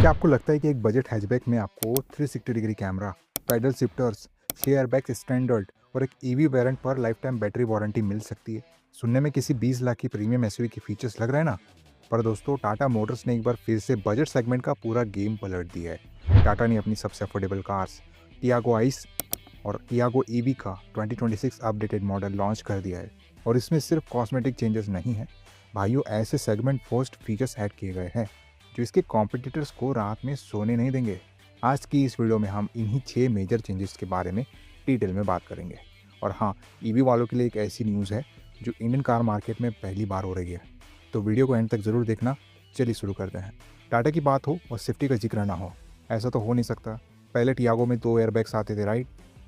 क्या आपको लगता है कि एक बजट हैचबैक में आपको 360 degree camera, paddle shifters, 6 airbags standard और एक ईवी वेरिएंट पर लाइफ टाइम बैटरी वारंटी मिल सकती है? सुनने में किसी 20 लाख की प्रीमियम एसयूवी के फीचर्स लग रहे हैं ना? पर दोस्तों, टाटा मोटर्स ने एक बार फिर से बजट सेगमेंट का पूरा गेम पलट दिया है। टाटा ने अपनी सबसे अफोर्डेबल कार्स टियागो आइस और टियागो ईवी का 2026 अपडेटेड मॉडल लॉन्च कर दिया है। और इसमें सिर्फ कॉस्मेटिक चेंजेस नहीं हैं भाइयों, ऐसे सेगमेंट फर्स्ट फीचर्स ऐड किए गए हैं जो इसके कॉम्पिटिटर्स को रात में सोने नहीं देंगे। आज की इस वीडियो में हम इन्हीं 6 मेजर चेंजेस के बारे में डिटेल में बात करेंगे। और हाँ, ईवी वालों के लिए एक ऐसी न्यूज़ है जो इंडियन कार मार्केट में पहली बार हो रही है, तो वीडियो को एंड तक ज़रूर देखना। चलिए शुरू करते हैं। टाटा की बात हो और सेफ्टी का जिक्र ना हो, ऐसा तो हो नहीं सकता। पहले टियागो में 2 एयरबैग्स आते थे, राइट?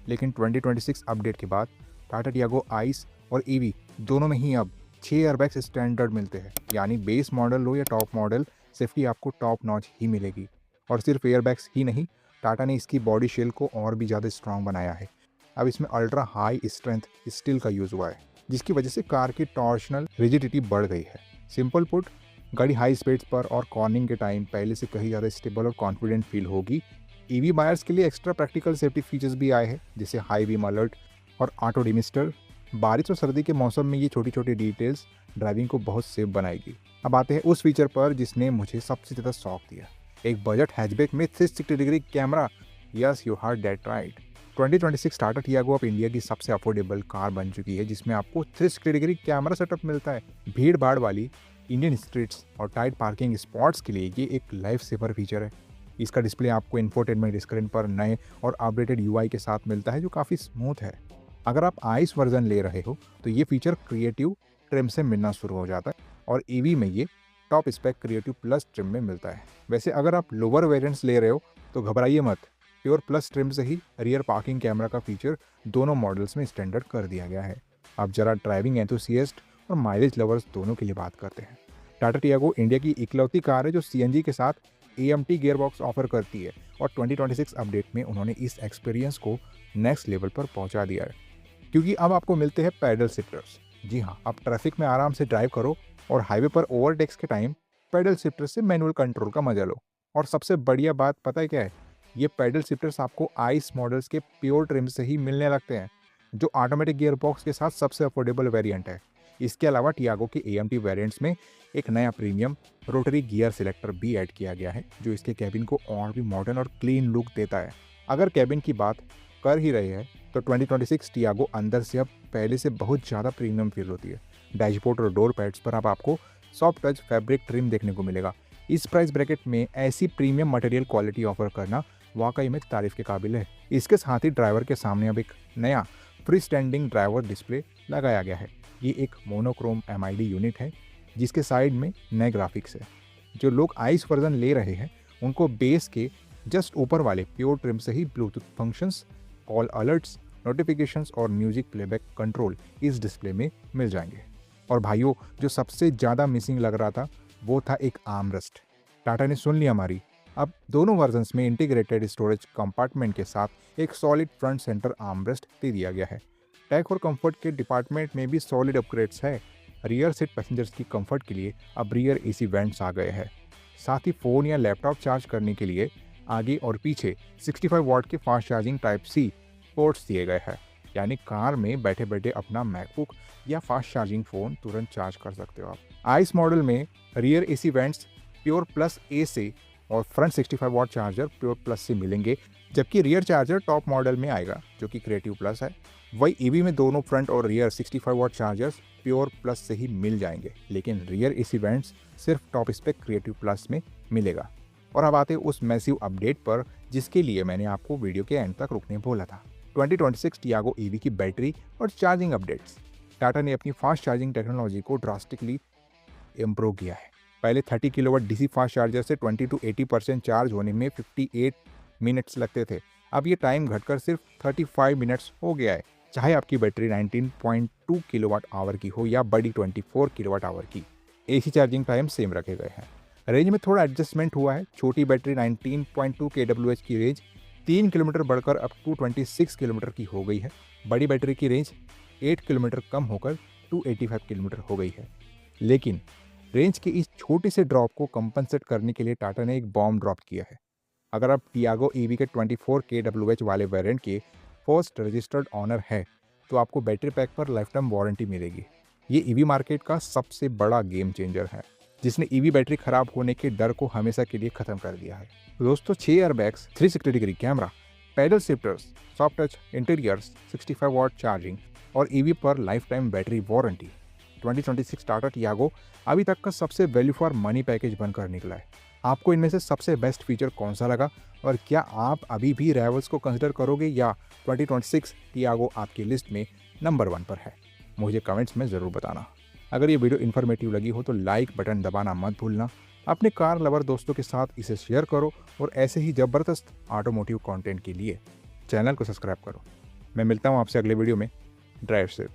लेकिन 2026 अपडेट के बाद टाटा टियागो आइस और ईवी दोनों में ही अब 6 एयरबैग्स स्टैंडर्ड मिलते हैं। यानी बेस मॉडल लो या टॉप मॉडल, सेफ्टी आपको टॉप नॉच ही मिलेगी। और सिर्फ एयरबैग्स ही नहीं, टाटा ने इसकी बॉडी शेल को और भी ज़्यादा स्ट्रॉन्ग बनाया है। अब इसमें अल्ट्रा हाई स्ट्रेंथ स्टील का यूज़ हुआ है, जिसकी वजह से कार की टॉर्शनल रिजिडिटी बढ़ गई है। सिंपल पुट, गाड़ी हाई स्पीड्स पर और कॉर्निंग के टाइम पहले से कहीं ज़्यादा स्टेबल और कॉन्फिडेंट फील होगी। ईवी बायर्स के लिए एक्स्ट्रा प्रैक्टिकल सेफ्टी फीचर्स भी आए हैं, जैसे हाई बीम अलर्ट और ऑटो डिमिस्टर। बारिश और सर्दी के मौसम में ये छोटी छोटी डिटेल्स ड्राइविंग को बहुत सेफ बनाएगी। अब आते हैं उस फीचर पर जिसने मुझे सबसे ज़्यादा शौक दिया, एक बजट हैचबैक में 360 degree camera. Yes, you heard that right. 2026 Tata Tiago अब इंडिया की सबसे अफोर्डेबल कार बन चुकी है, जिसमें आपको 360 डिग्री कैमरा सेटअप मिलता है। भीड़ भाड़ वाली इंडियन स्ट्रीट्स और टाइट पार्किंग स्पॉट्स के लिए ये एक लाइफ सेवर फीचर है। इसका डिस्प्ले आपको इंफोटेनमेंट स्क्रीन पर नए और अपडेटेड यूआई के साथ मिलता है, जो काफ़ी स्मूथ है। अगर आप आइस वर्जन ले रहे हो तो ये फीचर क्रिएटिव ट्रिम से मिलना शुरू हो जाता है, और ईवी में ये top spec creative plus trim में मिलता है। वैसे अगर आप लोअर वेरिएंट्स ले रहे हो तो घबराइए मत, प्योर प्लस ट्रिम से ही रियर पार्किंग कैमरा का फीचर दोनों मॉडल्स में स्टैंडर्ड कर दिया गया है। अब जरा ड्राइविंग एंथुसियस्ट और माइलेज लवर्स दोनों के लिए बात करते हैं। टाटा टियागो इंडिया की इकलौती कार है जो सीएनजी के साथ एएमटी गियरबॉक्स ऑफर करती है, और 2026 अपडेट में उन्होंने इस एक्सपीरियंस को नेक्स्ट लेवल पर पहुंचा दिया है, क्योंकि अब आपको मिलते हैं पैडल शिफ्टर्स। जी हाँ, आप ट्रैफिक में आराम से ड्राइव करो और हाईवे पर ओवरटेक्स के टाइम पैडल शिफ्टर से मैनुअल कंट्रोल का मजा लो। और सबसे बढ़िया बात पता है क्या है? ये पैडल शिफ्टर्स आपको आइस मॉडल्स के प्योर ट्रिम से ही मिलने लगते हैं, जो ऑटोमेटिक गियर बॉक्स के साथ सबसे अफोर्डेबल वेरिएंट है। इसके अलावा टियागो के एएमटी वेरिएंट्स में एक नया प्रीमियम रोटरी गियर सिलेक्टर भी ऐड किया गया है, जो इसके कैबिन को और भी मॉडर्न और क्लीन लुक देता है। अगर कैबिन की बात कर ही रहे हैं तो 2026 टियागो अंदर से अब पहले से बहुत ज़्यादा प्रीमियम फील होती है। डैशबोर्ड और डोर पैड्स पर अब आपको सॉफ्ट टच फैब्रिक ट्रिम देखने को मिलेगा। इस प्राइस ब्रैकेट में ऐसी प्रीमियम मटेरियल क्वालिटी ऑफर करना वाकई में तारीफ के काबिल है। इसके साथ ही ड्राइवर के सामने अब एक नया फ्री स्टैंडिंग ड्राइवर डिस्प्ले लगाया गया है। ये एक मोनोक्रोम एमआईडी यूनिट है, जिसके साइड में नए ग्राफिक्स है। जो लोग आइस वर्जन ले रहे हैं उनको बेस के जस्ट ऊपर वाले प्योर ट्रिम से ही Bluetooth functions, call alerts, notifications और म्यूजिक प्लेबैक कंट्रोल इस डिस्प्ले में मिल जाएंगे। और भाइयों, जो सबसे ज़्यादा मिसिंग लग रहा था वो था एक आर्मरेस्ट। टाटा ने सुन लिया हमारी। अब दोनों वर्जन्स में इंटीग्रेटेड स्टोरेज कंपार्टमेंट के साथ एक सॉलिड फ्रंट सेंटर आर्मरेस्ट दे दिया गया है। टेक और कंफर्ट के डिपार्टमेंट में भी सॉलिड अपग्रेड्स है। रियर सीट पैसेंजर्स की कंफर्ट के लिए अब रियर एसी वेंट्स आ गए हैं। साथ ही फ़ोन या लैपटॉप चार्ज करने के लिए आगे और पीछे 65 वाट के fast charging type C ports दिए गए हैं। यानी कार में बैठे बैठे अपना मैकबुक या फास्ट चार्जिंग फ़ोन तुरंत चार्ज कर सकते हो आप। आइस मॉडल में rear AC vents pure plus A से और front 65 watt charger pure plus से मिलेंगे, जबकि रियर चार्जर टॉप मॉडल में आएगा जो कि क्रिएटिव प्लस है। वही ईवी में दोनों फ्रंट और रियर 65 वाट चार्जर्स प्योर प्लस से ही मिल जाएंगे, लेकिन रियर एसी वेंट्स सिर्फ टॉप स्पेक क्रिएटिव प्लस में मिलेगा। और अब आते उस मैसिव अपडेट पर जिसके लिए मैंने आपको वीडियो के एंड तक रुकने बोला था। 2026 टियागो ईवी की बैटरी और चार्जिंग अपडेट्स। टाटा ने अपनी फास्ट चार्जिंग टेक्नोलॉजी को ड्रास्टिकली इम्प्रूव किया है। पहले 30 किलोवाट डीसी फास्ट चार्जर से 20 to 80% चार्ज होने में 58 मिनट्स लगते थे। अब ये टाइम घटकर सिर्फ 35 मिनट्स हो गया है, चाहे आपकी बैटरी 19.2 किलोवाट आवर की हो या बड़ी 24 किलोवाट आवर की। एसी चार्जिंग टाइम सेम रखे गए हैं। रेंज में थोड़ा एडजस्टमेंट हुआ है। छोटी बैटरी 19.2 kWh की रेंज 3 किलोमीटर बढ़कर अब 226 किलोमीटर की हो गई है। बड़ी बैटरी की रेंज 8 किलोमीटर कम होकर 285 किलोमीटर हो गई है। लेकिन रेंज के इस छोटे से ड्रॉप को कंपनसेट करने के लिए टाटा ने एक बॉम्ब ड्रॉप किया है। अगर आप टियागो ईवी के 24 kWh वाले वेरिएंट के फर्स्ट रजिस्टर्ड ऑनर है तो आपको बैटरी पैक पर लाइफ टाइम वारंटी मिलेगी। ये ईवी मार्केट का सबसे बड़ा गेम चेंजर है, जिसने ईवी बैटरी खराब होने के डर को हमेशा के लिए खत्म कर दिया है। दोस्तों, 6 airbags, 360 degree camera, paddle shifters, soft touch interiors, 65 watt charging और ईवी पर life time battery warranty, 2026 Tata Tiago अभी तक का सबसे वैल्यू फॉर मनी पैकेज बनकर निकला है। आपको इनमें से सबसे बेस्ट फीचर कौन सा लगा और क्या आप अभी भी राइवल्स को कंसिडर करोगे या 2026 टियागो आपकी लिस्ट में नंबर 1 पर है? मुझे कमेंट्स में ज़रूर बताना। अगर ये वीडियो इन्फॉर्मेटिव लगी हो तो लाइक बटन दबाना मत भूलना। अपने कार लवर दोस्तों के साथ इसे शेयर करो और ऐसे ही ज़बरदस्त ऑटोमोटिव कंटेंट के लिए चैनल को सब्सक्राइब करो। मैं मिलता हूँ आपसे अगले वीडियो में। Drive safe.